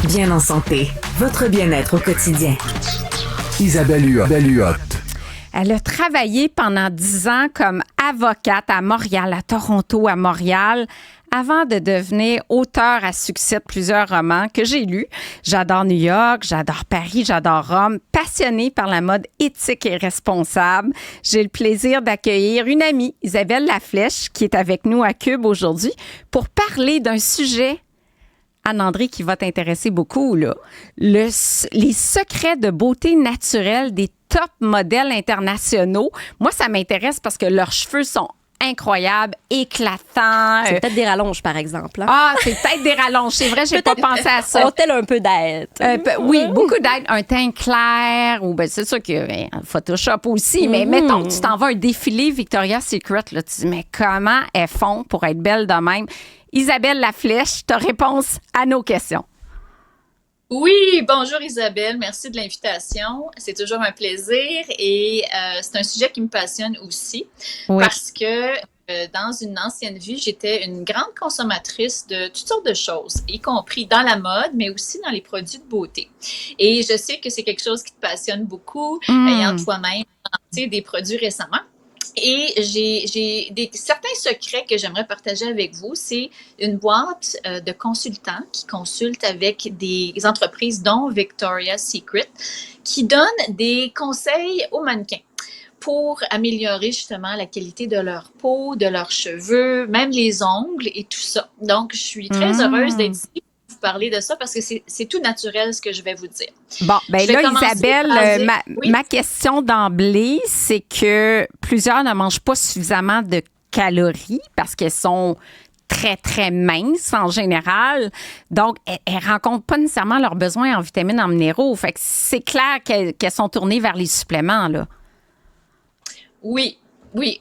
Bien en santé, votre bien-être au quotidien. Isabelle Huot. Elle a travaillé pendant 10 ans comme avocate à Montréal, à Toronto, à Montréal, avant de devenir auteure à succès de plusieurs romans que j'ai lus. J'adore New York, j'adore Paris, j'adore Rome. Passionnée par la mode éthique et responsable, j'ai le plaisir d'accueillir une amie, Isabelle Laflèche, qui est avec nous à Cube aujourd'hui pour parler d'un sujet, Anne-André, qui va t'intéresser beaucoup, là. Les secrets de beauté naturelle des top modèles internationaux. Moi, ça m'intéresse parce que leurs cheveux sont incroyables, éclatants. C'est peut-être des rallonges, par exemple. Hein? Ah, c'est peut-être des rallonges. C'est vrai, j'ai pas pensé à ça. Ont-elles un peu d'aide? Oui, beaucoup d'aide. Un teint clair, ou ben c'est sûr que Photoshop aussi, mais mettons, tu t'en vas à un défilé Victoria's Secret, là, tu dis, mais comment elles font pour être belles de même? Isabelle Laflèche, ta réponse à nos questions. Oui, bonjour Isabelle, merci de l'invitation. C'est toujours un plaisir et c'est un sujet qui me passionne aussi parce que dans une ancienne vie, j'étais une grande consommatrice de toutes sortes de choses, y compris dans la mode, mais aussi dans les produits de beauté. Et je sais que c'est quelque chose qui te passionne beaucoup, ayant toi-même lancé des produits récemment. Et j'ai certains secrets que j'aimerais partager avec vous. C'est une boîte de consultants qui consultent avec des entreprises dont Victoria's Secret qui donnent des conseils aux mannequins pour améliorer justement la qualité de leur peau, de leurs cheveux, même les ongles et tout ça. Donc, je suis très heureuse d'être ici pour vous parler de ça parce que c'est tout naturel ce que je vais vous dire. Bon, ben là, Isabelle, ma question d'emblée, c'est que plusieurs ne mangent pas suffisamment de calories parce qu'elles sont très, très minces en général. Donc, elles ne rencontrent pas nécessairement leurs besoins en vitamines, en minéraux. Fait que c'est clair qu'elles sont tournées vers les suppléments, là. Oui,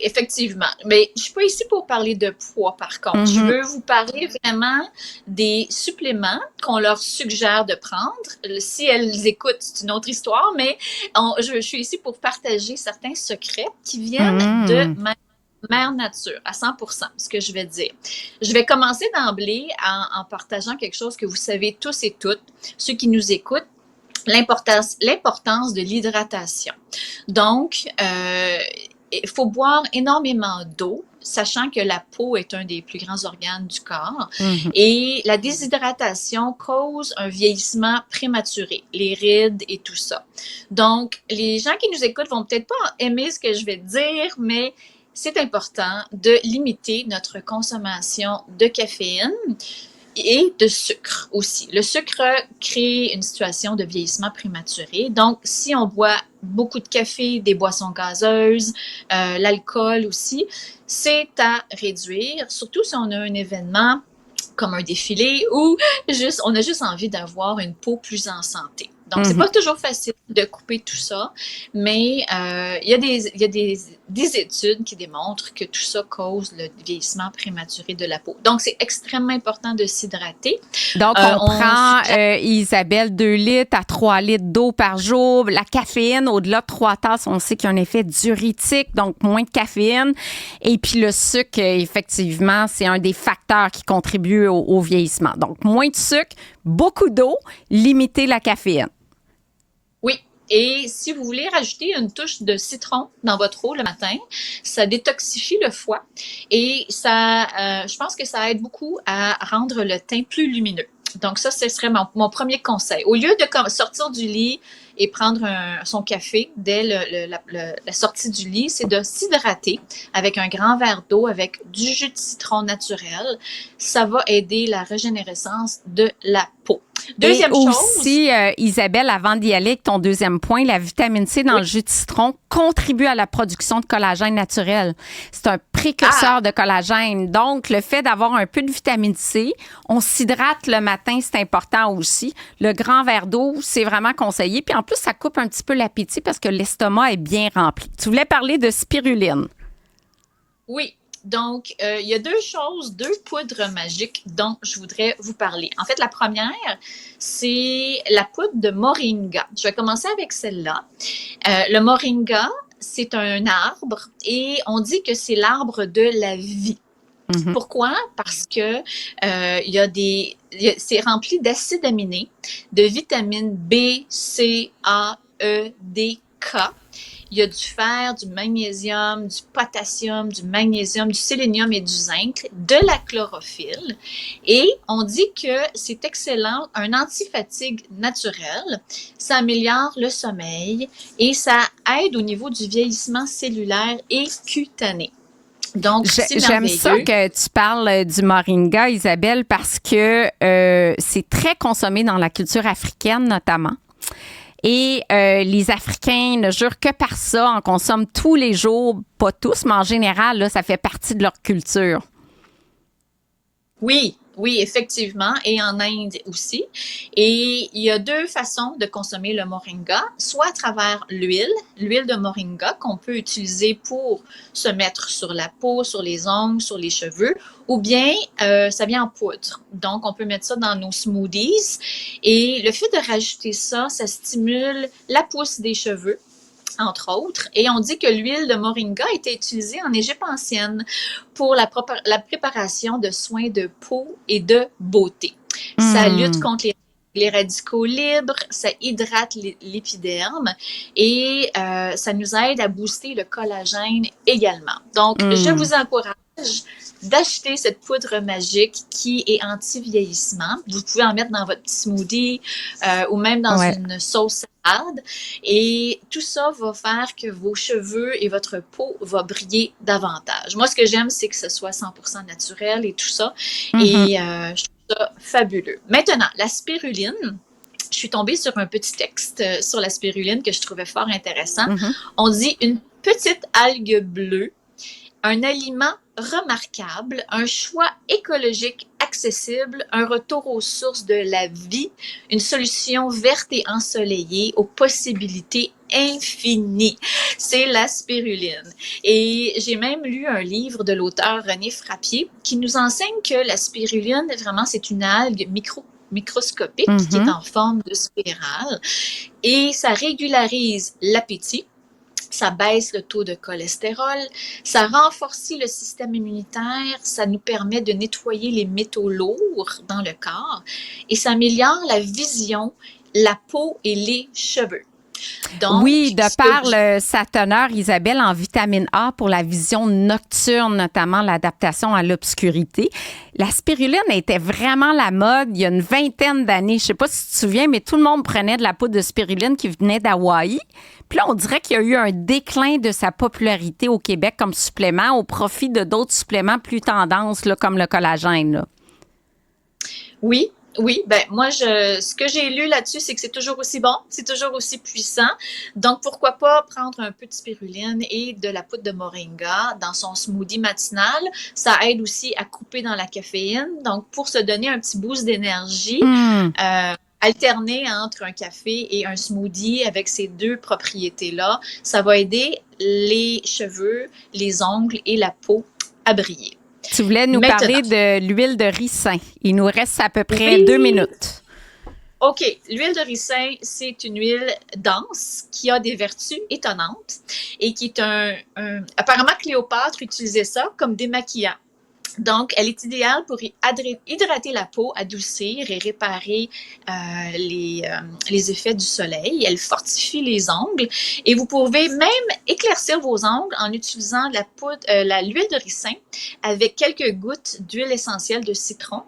effectivement. Mais je suis pas ici pour parler de poids, par contre. Je veux vous parler vraiment des suppléments qu'on leur suggère de prendre. Si elles écoutent, c'est une autre histoire, mais je suis ici pour partager certains secrets qui viennent de ma mère nature, à 100%, ce que je vais dire. Je vais commencer d'emblée en partageant quelque chose que vous savez tous et toutes, ceux qui nous écoutent, l'importance de l'hydratation. Donc, il faut boire énormément d'eau, sachant que la peau est un des plus grands organes du corps. Et la déshydratation cause un vieillissement prématuré, les rides et tout ça. Donc, les gens qui nous écoutent vont peut-être pas aimer ce que je vais dire, mais c'est important de limiter notre consommation de caféine et de sucre aussi. Le sucre crée une situation de vieillissement prématuré. Donc, si on boit beaucoup de café, des boissons gazeuses, l'alcool aussi, c'est à réduire, surtout si on a un événement comme un défilé ou on a juste envie d'avoir une peau plus en santé. Donc, c'est pas toujours facile de couper tout ça, mais il y a des études qui démontrent que tout ça cause le vieillissement prématuré de la peau. Donc, c'est extrêmement important de s'hydrater. Donc, on prend, Isabelle, 2 litres à 3 litres d'eau par jour. La caféine, au-delà de 3 tasses, on sait qu'il y a un effet diurétique, donc moins de caféine. Et puis, le sucre, effectivement, c'est un des facteurs qui contribue au vieillissement. Donc, moins de sucre, beaucoup d'eau, limiter la caféine. Et si vous voulez rajouter une touche de citron dans votre eau le matin, ça détoxifie le foie et ça, je pense que ça aide beaucoup à rendre le teint plus lumineux. Donc ça, ce serait mon premier conseil. Au lieu de sortir du lit et prendre son café dès la sortie du lit, c'est de s'hydrater avec un grand verre d'eau avec du jus de citron naturel. Ça va aider la régénérescence de la peau. Deuxième chose. Aussi, Isabelle, avant d'y aller avec ton deuxième point, la vitamine C dans le jus de citron contribue à la production de collagène naturel. C'est un précurseur de collagène. Donc, le fait d'avoir un peu de vitamine C, on s'hydrate le matin, c'est important aussi. Le grand verre d'eau, c'est vraiment conseillé. Puis en plus, ça coupe un petit peu l'appétit parce que l'estomac est bien rempli. Tu voulais parler de spiruline. Oui. Donc, il y a deux poudres magiques dont je voudrais vous parler. En fait, la première, c'est la poudre de moringa. Je vais commencer avec celle-là. Le moringa, c'est un arbre et on dit que c'est l'arbre de la vie. Pourquoi? Parce que c'est rempli d'acides aminés, de vitamines B, C, A, E, D, K. Il y a du fer, du magnésium, du potassium, du magnésium, du sélénium et du zinc, de la chlorophylle. Et on dit que c'est excellent, un antifatigue naturel. Ça améliore le sommeil et ça aide au niveau du vieillissement cellulaire et cutané. Donc, j'aime ça que tu parles du moringa, Isabelle, parce que c'est très consommé dans la culture africaine notamment. Et les Africains ne jurent que par ça, en consomment tous les jours, pas tous, mais en général, là, ça fait partie de leur culture. Oui, effectivement, et en Inde aussi. Et il y a deux façons de consommer le moringa, soit à travers l'huile de moringa qu'on peut utiliser pour se mettre sur la peau, sur les ongles, sur les cheveux, ou bien ça vient en poudre. Donc, on peut mettre ça dans nos smoothies. Et le fait de rajouter ça, ça stimule la pousse des cheveux, entre autres. Et on dit que l'huile de moringa était utilisée en Égypte ancienne pour la préparation de soins de peau et de beauté. Ça lutte contre les radicaux libres, ça hydrate l'épiderme et ça nous aide à booster le collagène également. Donc, je vous encourage d'acheter cette poudre magique qui est anti-vieillissement. Vous pouvez en mettre dans votre petit smoothie ou même dans une sauce salade. Et tout ça va faire que vos cheveux et votre peau va briller davantage. Moi, ce que j'aime, c'est que ce soit 100% naturel et tout ça. Et je trouve ça fabuleux. Maintenant, la spiruline. Je suis tombée sur un petit texte sur la spiruline que je trouvais fort intéressant. On dit une petite algue bleue, un aliment remarquable, un choix écologique accessible, un retour aux sources de la vie, une solution verte et ensoleillée aux possibilités infinies. C'est la spiruline. Et j'ai même lu un livre de l'auteur René Frappier qui nous enseigne que la spiruline, vraiment, c'est une algue microscopique qui est en forme de spirale et ça régularise l'appétit. Ça baisse le taux de cholestérol, ça renforce le système immunitaire, ça nous permet de nettoyer les métaux lourds dans le corps et ça améliore la vision, la peau et les cheveux. Donc, oui, de par sa teneur, Isabelle, en vitamine A pour la vision nocturne, notamment l'adaptation à l'obscurité. La spiruline était vraiment la mode il y a une vingtaine d'années. Je ne sais pas si tu te souviens, mais tout le monde prenait de la poudre de spiruline qui venait d'Hawaï. Puis là, on dirait qu'il y a eu un déclin de sa popularité au Québec comme supplément au profit de d'autres suppléments plus tendance, là, comme le collagène. Là. Oui, ben moi, ce que j'ai lu là-dessus, c'est que c'est toujours aussi bon, c'est toujours aussi puissant. Donc, pourquoi pas prendre un peu de spiruline et de la poudre de moringa dans son smoothie matinal. Ça aide aussi à couper dans la caféine. Donc, pour se donner un petit boost d'énergie, alterner entre un café et un smoothie avec ces deux propriétés-là, ça va aider les cheveux, les ongles et la peau à briller. Tu voulais nous parler de l'huile de ricin. Il nous reste à peu près 2 minutes. OK. L'huile de ricin, c'est une huile dense qui a des vertus étonnantes et qui est apparemment, Cléopâtre utilisait ça comme démaquillant. Donc, elle est idéale pour hydrater la peau, adoucir et réparer les effets du soleil. Elle fortifie les ongles et vous pouvez même éclaircir vos ongles en utilisant l'huile de ricin avec quelques gouttes d'huile essentielle de citron.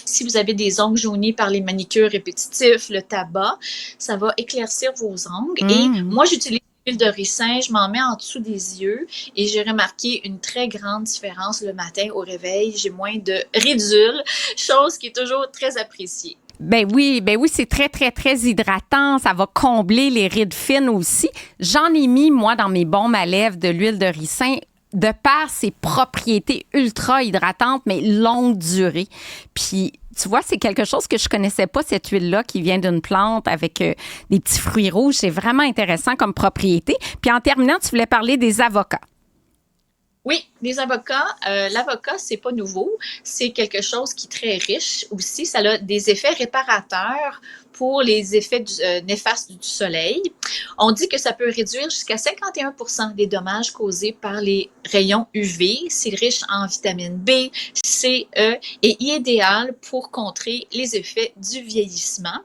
Si vous avez des ongles jaunis par les manicures répétitifs, le tabac, ça va éclaircir vos ongles. Et moi, j'utilise l'huile de ricin, je m'en mets en dessous des yeux et j'ai remarqué une très grande différence le matin au réveil. J'ai moins de ridules, chose qui est toujours très appréciée. Ben oui, c'est très, très, très hydratant. Ça va combler les rides fines aussi. J'en ai mis, moi, dans mes baumes à lèvres de l'huile de ricin de par ses propriétés ultra hydratantes, mais longue durée. Puis, tu vois, c'est quelque chose que je connaissais pas, cette huile-là qui vient d'une plante avec des petits fruits rouges. C'est vraiment intéressant comme propriété. Puis, en terminant, tu voulais parler des avocats. Oui, les avocats, l'avocat, c'est pas nouveau. C'est quelque chose qui est très riche aussi. Ça a des effets réparateurs pour les effets néfastes du soleil. On dit que ça peut réduire jusqu'à 51% des dommages causés par les rayons UV. C'est riche en vitamine B, C, E et idéal pour contrer les effets du vieillissement.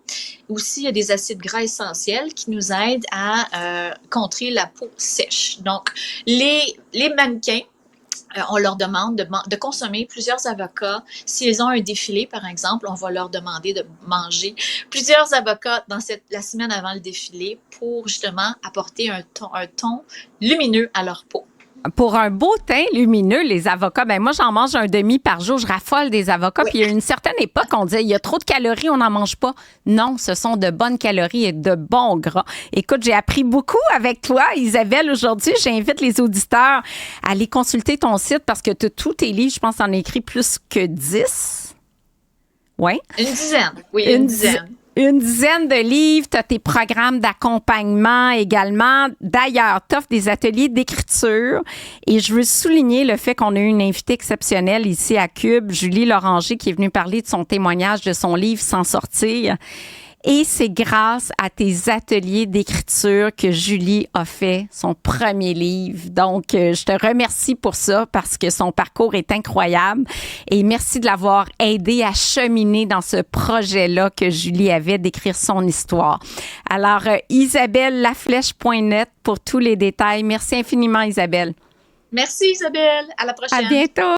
Aussi, il y a des acides gras essentiels qui nous aident à contrer la peau sèche. Donc, les mannequins, on leur demande de consommer plusieurs avocats. S'ils ont un défilé, par exemple, on va leur demander de manger plusieurs avocats la semaine avant le défilé pour justement apporter un ton lumineux à leur peau. Pour un beau teint lumineux, les avocats, ben moi, j'en mange un demi par jour. Je raffole des avocats. Oui. Puis, il y a une certaine époque, on disait, il y a trop de calories, on n'en mange pas. Non, ce sont de bonnes calories et de bons gras. Écoute, j'ai appris beaucoup avec toi, Isabelle, aujourd'hui. J'invite les auditeurs à aller consulter ton site parce que tu as tous tes livres, je pense, en as écrit plus que 10. Oui? Une dizaine, oui, une dizaine. Une dizaine de livres, tu as tes programmes d'accompagnement également. D'ailleurs, tu offres des ateliers d'écriture. Et je veux souligner le fait qu'on a eu une invitée exceptionnelle ici à Cube, Julie Loranger, qui est venue parler de son témoignage de son livre « S'en sortir ». Et c'est grâce à tes ateliers d'écriture que Julie a fait son premier livre. Donc, je te remercie pour ça parce que son parcours est incroyable. Et merci de l'avoir aidé à cheminer dans ce projet-là que Julie avait d'écrire son histoire. Alors, isabellelaflèche.net pour tous les détails. Merci infiniment, Isabelle. Merci, Isabelle. À la prochaine. À bientôt.